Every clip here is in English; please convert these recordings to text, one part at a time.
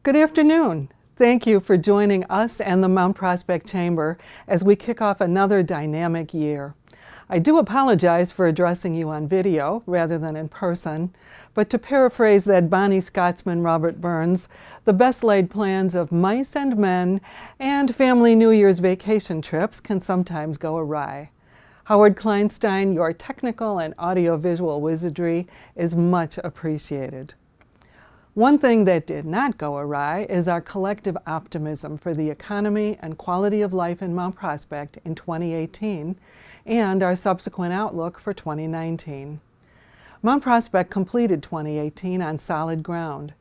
Good afternoon. Thank you for joining us and the Mount Prospect Chamber as we kick off another dynamic year. I do apologize for addressing you on video rather than in person, but to paraphrase that Bonnie Scotsman Robert Burns, the best laid plans of mice and men and family New Year's vacation trips can sometimes go awry. Howard Kleinstein, your technical and audiovisual wizardry is much appreciated. One thing that did not go awry is our collective optimism for the economy and quality of life in Mount Prospect in 2018 and our subsequent outlook for 2019. Mount Prospect completed 2018 on solid ground.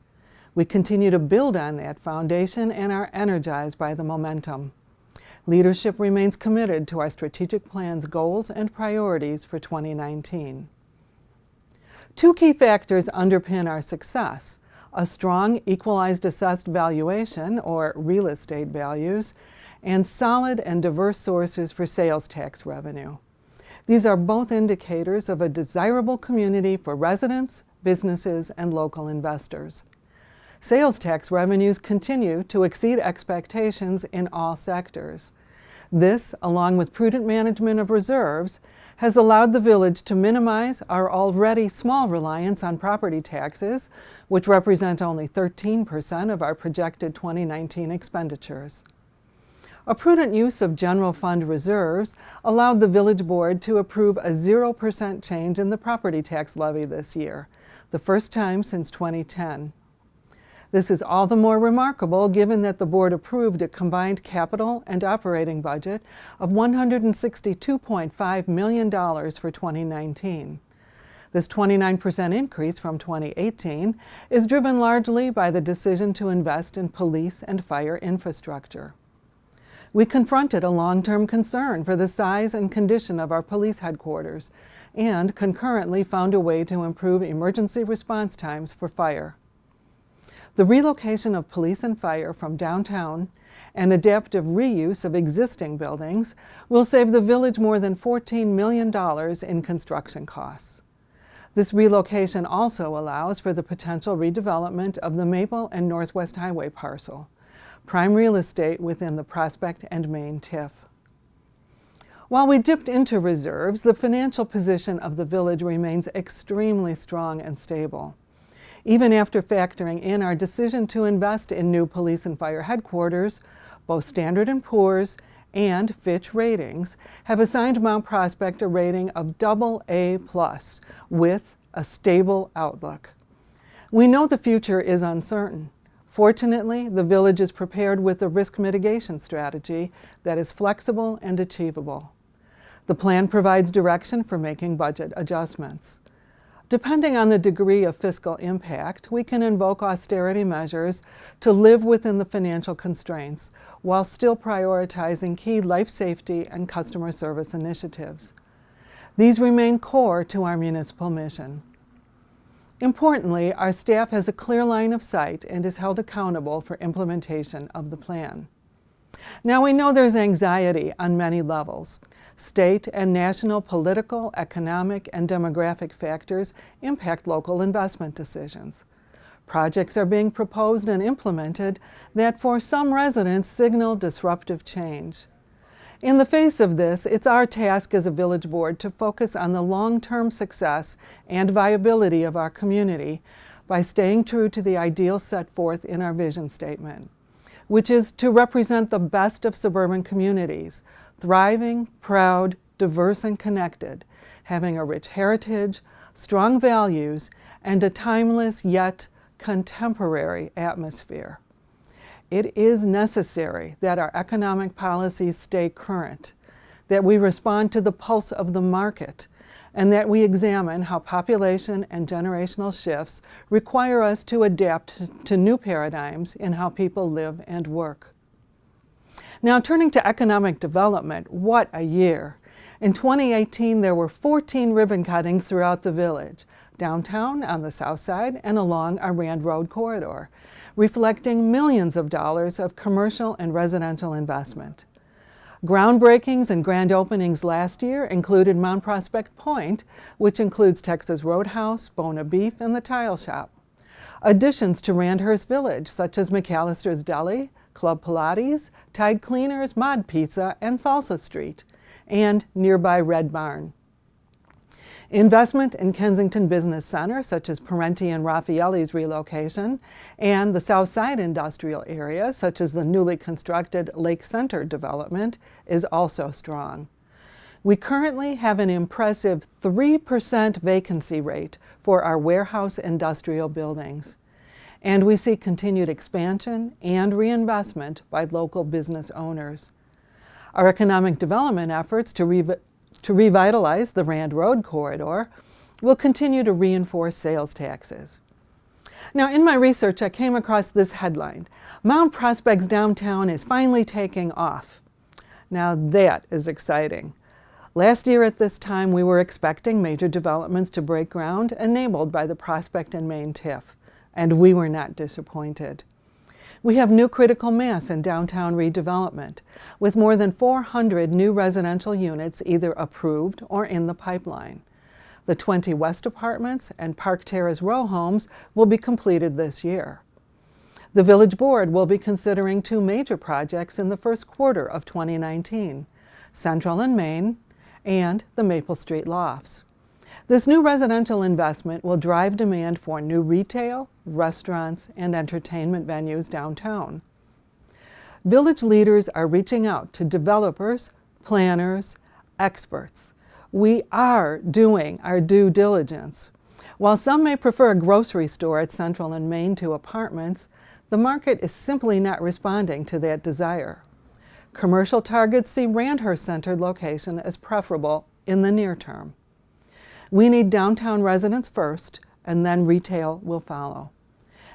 We continue to build on that foundation and are energized by the momentum. Leadership remains committed to our strategic plan's goals and priorities for 2019. Two key factors underpin our success: a strong equalized assessed valuation, or real estate values, and solid and diverse sources for sales tax revenue. These are both indicators of a desirable community for residents, businesses, and local investors. Sales tax revenues continue to exceed expectations in all sectors. This, along with prudent management of reserves, has allowed the village to minimize our already small reliance on property taxes, which represent only 13% of our projected 2019 expenditures. A prudent use of general fund reserves allowed the village board to approve a 0% change in the property tax levy this year, the first time since 2010. This is all the more remarkable given that the board approved a combined capital and operating budget of $162.5 million for 2019. This 29% increase from 2018 is driven largely by the decision to invest in police and fire infrastructure. We confronted a long-term concern for the size and condition of our police headquarters and concurrently found a way to improve emergency response times for fire. The relocation of police and fire from downtown and adaptive reuse of existing buildings will save the village more than $14 million in construction costs. This relocation also allows for the potential redevelopment of the Maple and Northwest Highway parcel, prime real estate within the Prospect and Main TIF. While we dipped into reserves, the financial position of the village remains extremely strong and stable. Even after factoring in our decision to invest in new police and fire headquarters, both Standard & Poor's and Fitch Ratings have assigned Mount Prospect a rating of AA+ with a stable outlook. We know the future is uncertain. Fortunately, the village is prepared with a risk mitigation strategy that is flexible and achievable. The plan provides direction for making budget adjustments. Depending on the degree of fiscal impact, we can invoke austerity measures to live within the financial constraints while still prioritizing key life safety and customer service initiatives. These remain core to our municipal mission. Importantly, our staff has a clear line of sight and is held accountable for implementation of the plan. Now, we know there's anxiety on many levels. State and national political, economic, and demographic factors impact local investment decisions. Projects are being proposed and implemented that for some residents signal disruptive change. In the face of this, it's our task as a village board to focus on the long-term success and viability of our community by staying true to the ideals set forth in our vision statement, which is to represent the best of suburban communities, thriving, proud, diverse, and connected, having a rich heritage, strong values, and a timeless yet contemporary atmosphere. It is necessary that our economic policies stay current, that we respond to the pulse of the market, and that we examine how population and generational shifts require us to adapt to new paradigms in how people live and work. Now, turning to economic development, what a year! In 2018, there were 14 ribbon cuttings throughout the village, downtown, on the south side, and along our Rand Road corridor, reflecting millions of dollars of commercial and residential investment. Groundbreakings and grand openings last year included Mount Prospect Point, which includes Texas Roadhouse, Bona Beef, and the Tile Shop. Additions to Randhurst Village, such as McAllister's Deli, Club Pilates, Tide Cleaners, Mod Pizza, and Salsa Street, and nearby Red Barn. Investment in Kensington Business Center, such as Parenti and Raffaelli's relocation, and the South Side industrial area, such as the newly constructed Lake Center development, is also strong. We currently have an impressive 3% vacancy rate for our warehouse industrial buildings, and we see continued expansion and reinvestment by local business owners. Our economic development efforts to revitalize the Rand Road corridor will continue to reinforce sales taxes. Now, in my research, I came across this headline: Mount Prospect's downtown is finally taking off. Now, that is exciting. Last year at this time, we were expecting major developments to break ground enabled by the Prospect and Main TIF, and we were not disappointed. We have new critical mass in downtown redevelopment, with more than 400 new residential units either approved or in the pipeline. The 20 West apartments and Park Terrace row homes will be completed this year. The Village Board will be considering two major projects in the first quarter of 2019, Central and Main and the Maple Street Lofts. This new residential investment will drive demand for new retail, restaurants, and entertainment venues downtown. Village leaders are reaching out to developers, planners, experts. We are doing our due diligence. While some may prefer a grocery store at Central and Main to apartments, the market is simply not responding to that desire. Commercial targets see Randhurst-centered location as preferable in the near term. We need downtown residents first, and then retail will follow.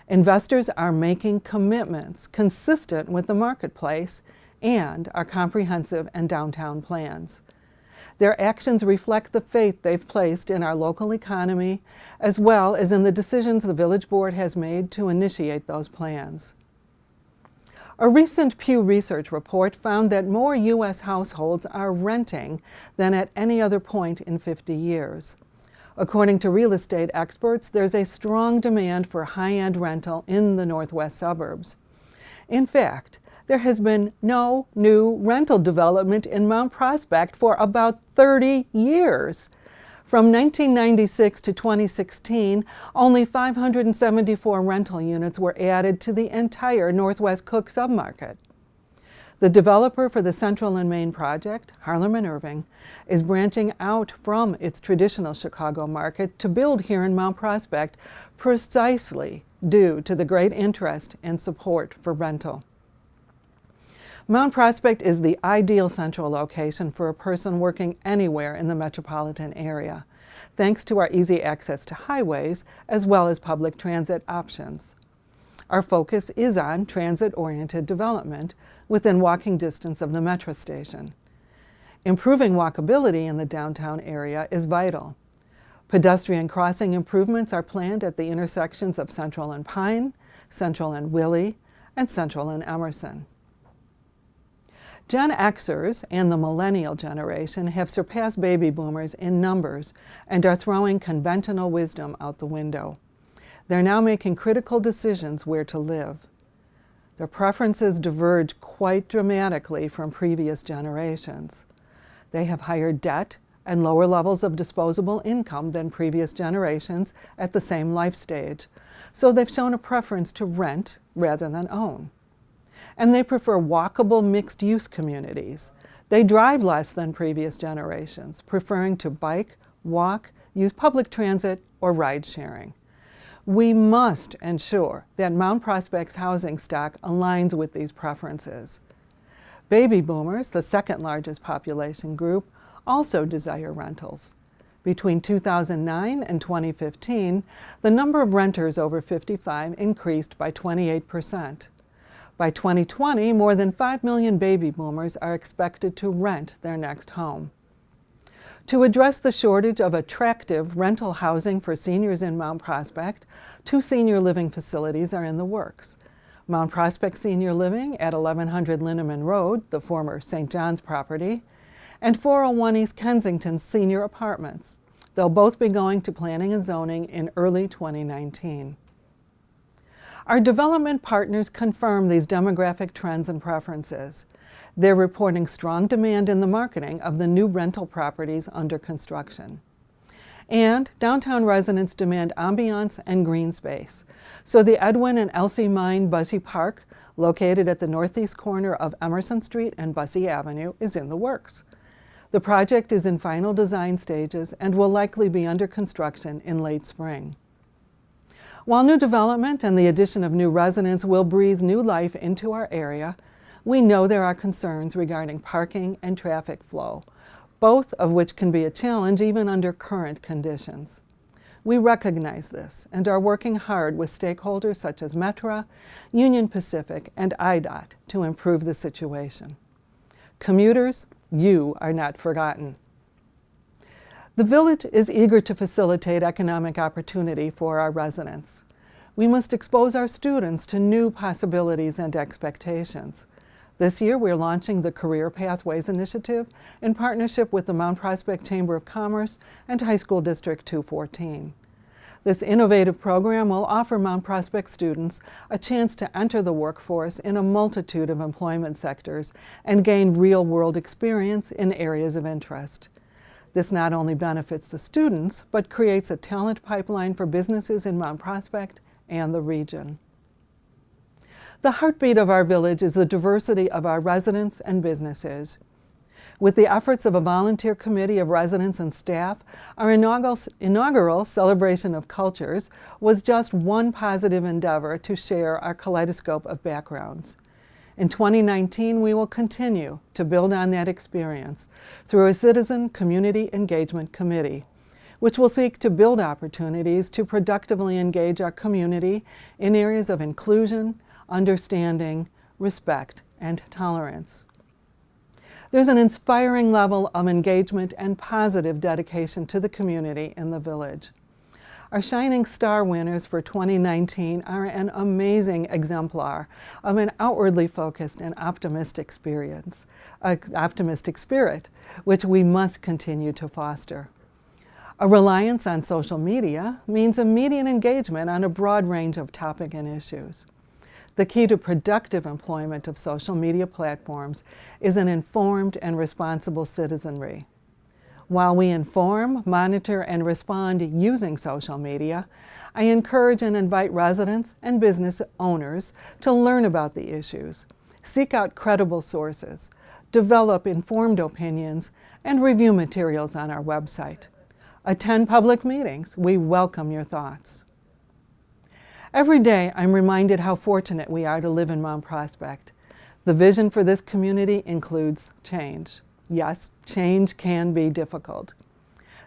Investors are making commitments consistent with the marketplace and our comprehensive and downtown plans. Their actions reflect the faith they've placed in our local economy, as well as in the decisions the Village Board has made to initiate those plans. A recent Pew Research report found that more U.S. households are renting than at any other point in 50 years. According to real estate experts, there's a strong demand for high-end rental in the northwest suburbs. In fact, there has been no new rental development in Mount Prospect for about 30 years. From 1996 to 2016, only 574 rental units were added to the entire Northwest Cook submarket. The developer for the Central and Main project, Harlem and Irving, is branching out from its traditional Chicago market to build here in Mount Prospect precisely due to the great interest and support for rental. Mount Prospect is the ideal central location for a person working anywhere in the metropolitan area, thanks to our easy access to highways as well as public transit options. Our focus is on transit-oriented development within walking distance of the metro station. Improving walkability in the downtown area is vital. Pedestrian crossing improvements are planned at the intersections of Central and Pine, Central and Willie, and Central and Emerson. Gen Xers and the millennial generation have surpassed baby boomers in numbers and are throwing conventional wisdom out the window. They're now making critical decisions where to live. Their preferences diverge quite dramatically from previous generations. They have higher debt and lower levels of disposable income than previous generations at the same life stage, so they've shown a preference to rent rather than own. And they prefer walkable mixed-use communities. They drive less than previous generations, preferring to bike, walk, use public transit, or ride sharing. We must ensure that Mount Prospect's housing stock aligns with these preferences. Baby boomers, the second largest population group, also desire rentals. Between 2009 and 2015, the number of renters over 55 increased by 28%. By 2020, more than 5 million baby boomers are expected to rent their next home. To address the shortage of attractive rental housing for seniors in Mount Prospect, 2 senior living facilities are in the works. Mount Prospect Senior Living at 1100 Linneman Road, the former St. John's property, and 401 East Kensington Senior Apartments. They'll both be going to planning and zoning in early 2019. Our development partners confirm these demographic trends and preferences. They're reporting strong demand in the marketing of the new rental properties under construction. And downtown residents demand ambiance and green space. So the Edwin and Elsie Mine Bussey Park, located at the northeast corner of Emerson Street and Bussey Avenue, is in the works. The project is in final design stages and will likely be under construction in late spring. While new development and the addition of new residents will breathe new life into our area, we know there are concerns regarding parking and traffic flow, both of which can be a challenge even under current conditions. We recognize this and are working hard with stakeholders such as Metra, Union Pacific, and IDOT to improve the situation. Commuters, you are not forgotten. The Village is eager to facilitate economic opportunity for our residents. We must expose our students to new possibilities and expectations. This year, we're launching the Career Pathways Initiative in partnership with the Mount Prospect Chamber of Commerce and High School District 214. This innovative program will offer Mount Prospect students a chance to enter the workforce in a multitude of employment sectors and gain real-world experience in areas of interest. This not only benefits the students, but creates a talent pipeline for businesses in Mount Prospect and the region. The heartbeat of our village is the diversity of our residents and businesses. With the efforts of a volunteer committee of residents and staff, our inaugural Celebration of Cultures was just one positive endeavor to share our kaleidoscope of backgrounds. In 2019, we will continue to build on that experience through a Citizen Community Engagement Committee, which will seek to build opportunities to productively engage our community in areas of inclusion, understanding, respect, and tolerance. There's an inspiring level of engagement and positive dedication to the community in the village. Our Shining Star winners for 2019 are an amazing exemplar of an outwardly focused and optimistic spirit, which we must continue to foster. A reliance on social media means immediate engagement on a broad range of topics and issues. The key to productive employment of social media platforms is an informed and responsible citizenry. While we inform, monitor, and respond using social media, I encourage and invite residents and business owners to learn about the issues, seek out credible sources, develop informed opinions, and review materials on our website. Attend public meetings. We welcome your thoughts. Every day, I'm reminded how fortunate we are to live in Mount Prospect. The vision for this community includes change. Yes, change can be difficult.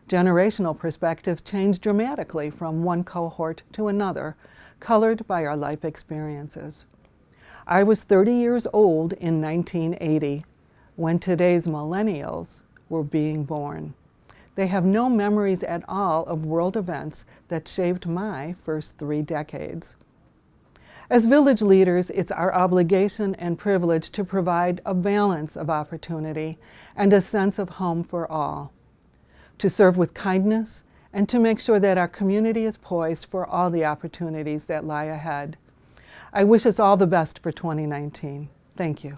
Generational perspectives change dramatically from one cohort to another, colored by our life experiences. I was 30 years old in 1980, when today's millennials were being born. They have no memories at all of world events that shaped my first 3 decades. As village leaders, it's our obligation and privilege to provide a balance of opportunity and a sense of home for all, to serve with kindness, and to make sure that our community is poised for all the opportunities that lie ahead. I wish us all the best for 2019. Thank you.